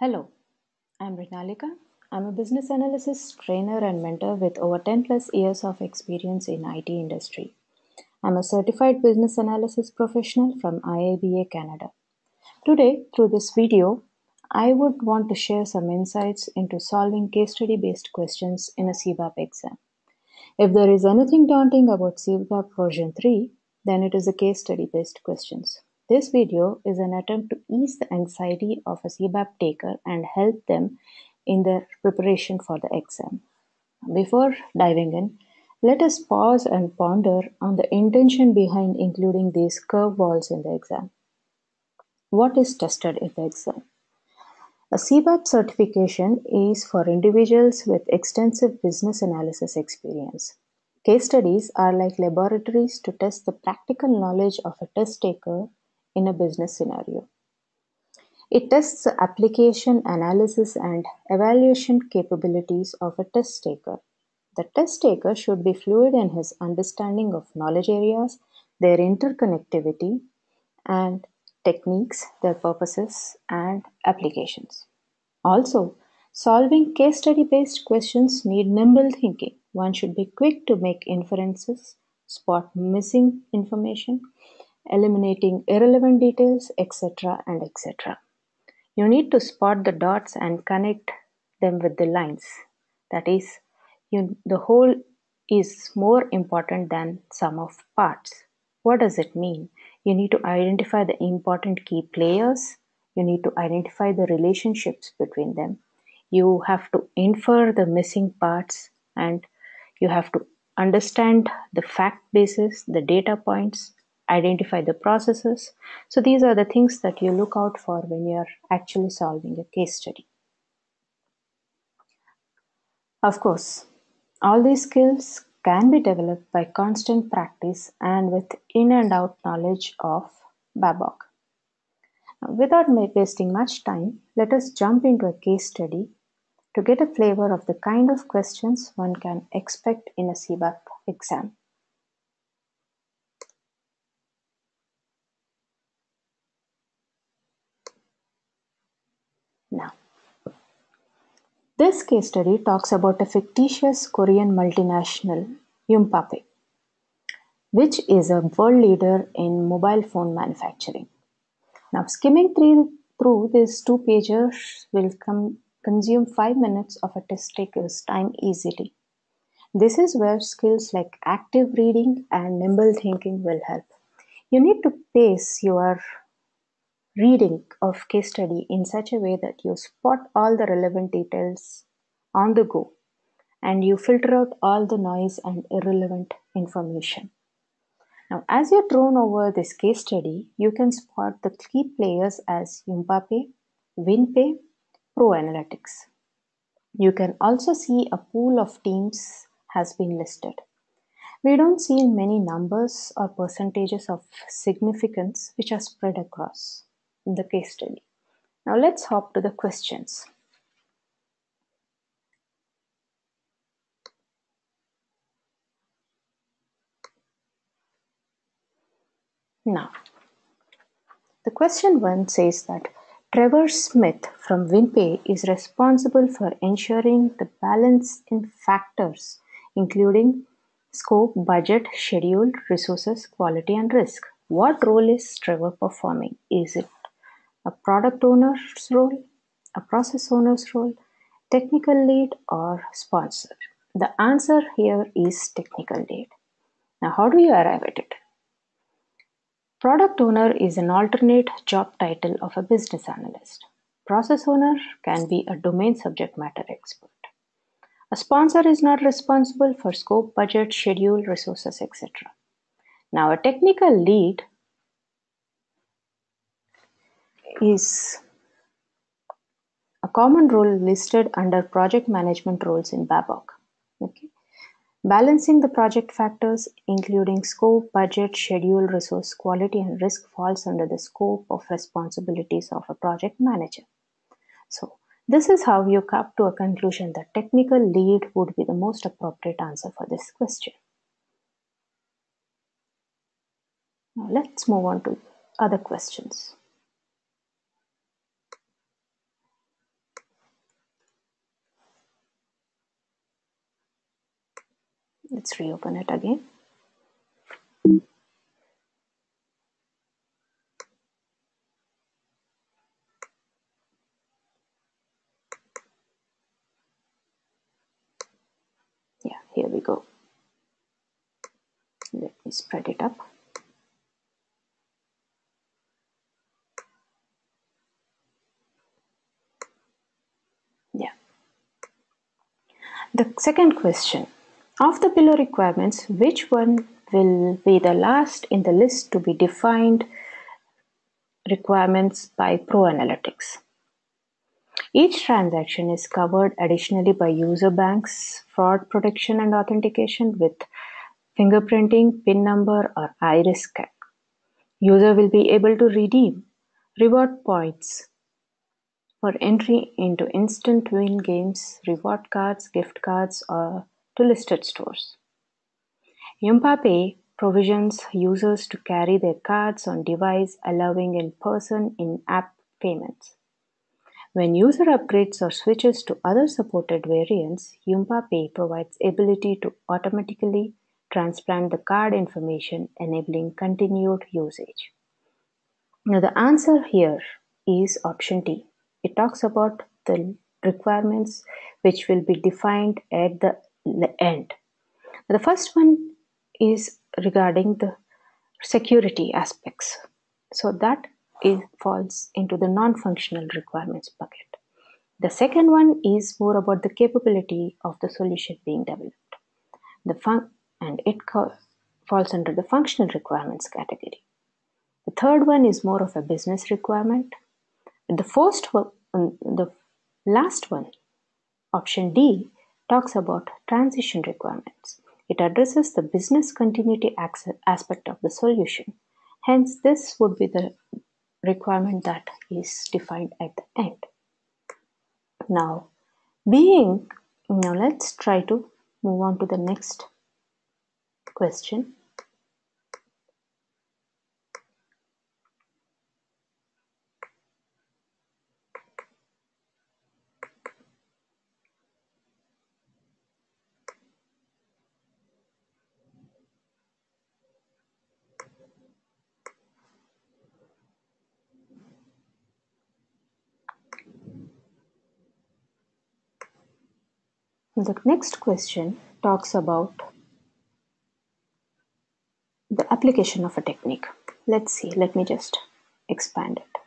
Hello, I'm Rinalika. I'm a business analysis trainer and mentor with over 10 plus years of experience in IT industry. I'm a certified business analysis professional from IIBA Canada. Today, through this video, I would want to share some insights into solving case study based questions in a CBAP exam. If there is anything daunting about CBAP version 3, then it is the case study based questions. This video is an attempt to ease the anxiety of a CBAP taker and help them in their preparation for the exam. Before diving in, let us pause and ponder on the intention behind including these curveballs in the exam. What is tested in the exam? A CBAP certification is for individuals with extensive business analysis experience. Case studies are like laboratories to test the practical knowledge of a test taker in a business scenario. It tests the application, analysis, and evaluation capabilities of a test taker. The test taker should be fluid in his understanding of knowledge areas, their interconnectivity, and techniques, their purposes, and applications. Also, solving case study based questions need nimble thinking. One should be quick to make inferences, spot missing information, eliminating irrelevant details, etc. and etc. You need to spot the dots and connect them with the lines. That is, the whole is more important than sum of parts. What does it mean? You need to identify the important key players. You need to identify the relationships between them. You have to infer the missing parts and you have to understand the fact basis, the data points, identify the processes. So these are the things that you look out for when you are actually solving a case study. Of course, all these skills can be developed by constant practice and with in and out knowledge of BABOK. Without wasting much time, let us jump into a case study to get a flavor of the kind of questions one can expect in a CBAP exam. Now, this case study talks about a fictitious Korean multinational, Yumpape, which is a world leader in mobile phone manufacturing. Now, skimming through these two pages will consume 5 minutes of a test taker's time easily. This is where skills like active reading and nimble thinking will help. You need to pace your reading of case study in such a way that you spot all the relevant details on the go and you filter out all the noise and irrelevant information. Now, as you're thrown over this case study, you can spot the key players as Yumpape, WinPay, Pro Analytics. You can also see a pool of teams has been listed. We don't see many numbers or percentages of significance which are spread across in the case study. Now let's hop to the questions. Now, the question 1 says that Trevor Smith from WinPay is responsible for ensuring the balance in factors including scope, budget, schedule, resources, quality, and risk. What role is Trevor performing? Is it a product owner's role, a process owner's role, technical lead, or sponsor? The answer here is technical lead. Now, how do you arrive at it? Product owner is an alternate job title of a business analyst. Process owner can be a domain subject matter expert. A sponsor is not responsible for scope, budget, schedule, resources, etc. Now, a technical lead is a common role listed under project management roles in BABOK. Okay. Balancing the project factors, including scope, budget, schedule, resource, quality, and risk, falls under the scope of responsibilities of a project manager. So, this is how you come to a conclusion that technical lead would be the most appropriate answer for this question. Now, let's move on to other questions. Let's reopen it again. Yeah, here we go. Let me spread it up. Yeah. The second question. Of the below requirements, which one will be the last in the list to be defined requirements by Pro Analytics? Each transaction is covered additionally by user banks, fraud protection and authentication with fingerprinting, PIN number, or iris scan. User will be able to redeem reward points for entry into instant win games, reward cards, gift cards, or to listed stores. Yumpa Pay provisions users to carry their cards on device, allowing in-person in-app payments. When user upgrades or switches to other supported variants, Yumpa Pay provides ability to automatically transplant the card information, enabling continued usage. Now the answer here is option D. It talks about the requirements which will be defined at the end. The first one is regarding the security aspects. So that falls into the non-functional requirements bucket. The second one is more about the capability of the solution being developed. And it falls under the functional requirements category. The third one is more of a business requirement. The last one, option D, talks about transition requirements. It addresses the business continuity aspect of the solution. Hence, this would be the requirement that is defined at the end. Now, let's try to move on to the next question. The next question talks about the application of a technique. Let's see, let me just expand it.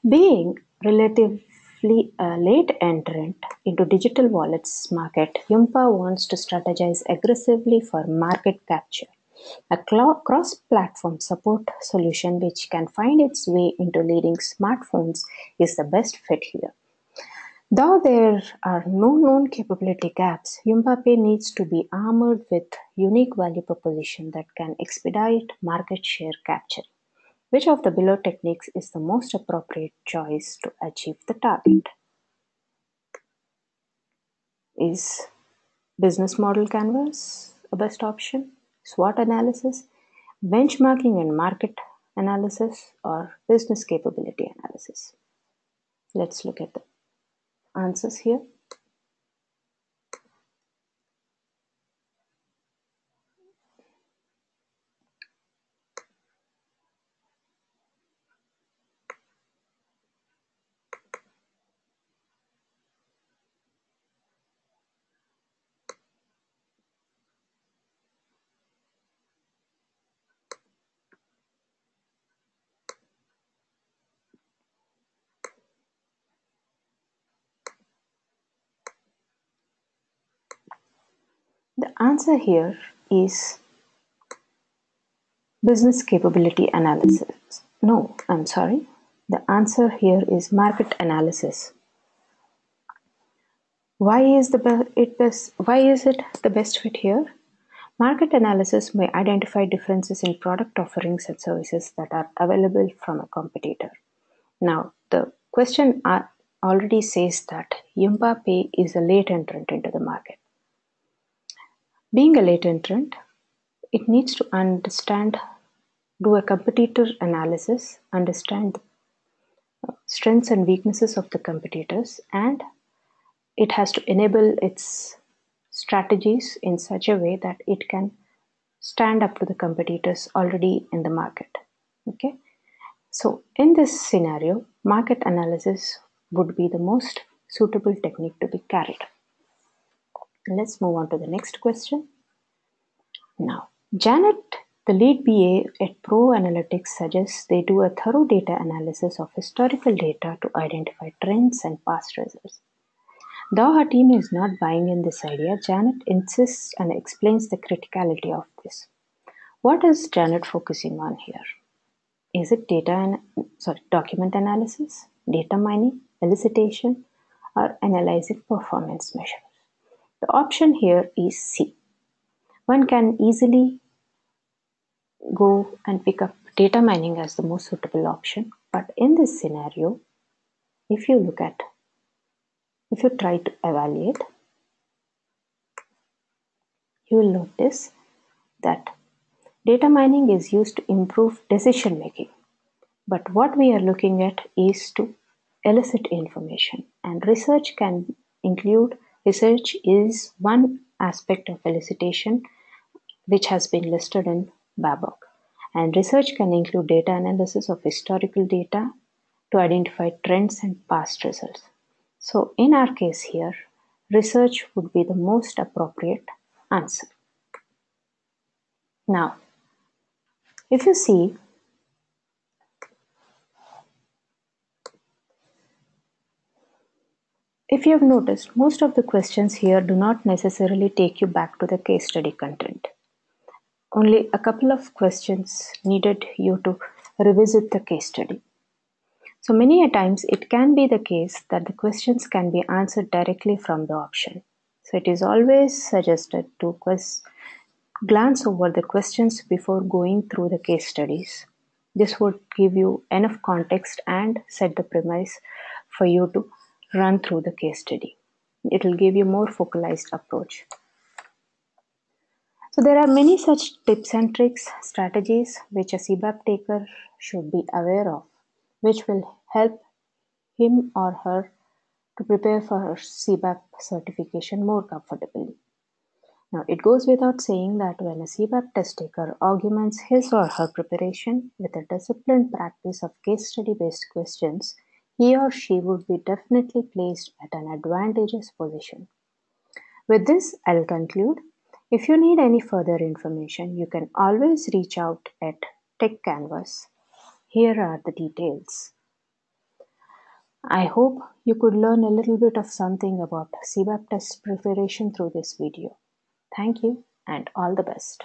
Being relatively a late entrant into digital wallets market, Yumpa wants to strategize aggressively for market capture. A cross-platform support solution which can find its way into leading smartphones is the best fit here. Though there are no known capability gaps, Yumpa Pay needs to be armored with unique value proposition that can expedite market share capture. Which of the below techniques is the most appropriate choice to achieve the target? Is business model canvas a best option? SWOT analysis, benchmarking and market analysis, or business capability analysis? Let's look at the answers here. The answer here is business capability analysis. No, I'm sorry. The answer here is market analysis. Why is it the best fit here? Market analysis may identify differences in product offerings and services that are available from a competitor. Now, the question already says that Yumpa Pay is a late entrant into the market. Being a late entrant, it needs to do a competitor analysis, understand the strengths and weaknesses of the competitors, and it has to enable its strategies in such a way that it can stand up to the competitors already in the market. Okay, so in this scenario, market analysis would be the most suitable technique to be carried. Let's move on to the next question. Now, Janet, the lead BA at Pro Analytics, suggests they do a thorough data analysis of historical data to identify trends and past results. Though her team is not buying in this idea, Janet insists and explains the criticality of this. What is Janet focusing on here? Is it document analysis, data mining, elicitation, or analyzing performance measures? The option here is C. One can easily go and pick up data mining as the most suitable option, but in this scenario, if you try to evaluate, you will notice that data mining is used to improve decision making. But what we are looking at is to elicit information, and research is one aspect of elicitation which has been listed in BABOK. And research can include data analysis of historical data to identify trends and past results. So in our case here, research would be the most appropriate answer. Now, if you see, if you have noticed, most of the questions here do not necessarily take you back to the case study content. Only a couple of questions needed you to revisit the case study. So many a times it can be the case that the questions can be answered directly from the option. So it is always suggested to glance over the questions before going through the case studies. This would give you enough context and set the premise for you to run through the case study. It will give you more focalized approach. So there are many such tips and tricks, strategies which a CBAP taker should be aware of, which will help him or her to prepare for her CBAP certification more comfortably. Now, it goes without saying that when a CBAP test taker augments his or her preparation with a disciplined practice of case study based questions, he or she would be definitely placed at an advantageous position. With this, I'll conclude. If you need any further information, you can always reach out at Techcanvass. Here are the details. I hope you could learn a little bit of something about CBAP test preparation through this video. Thank you and all the best.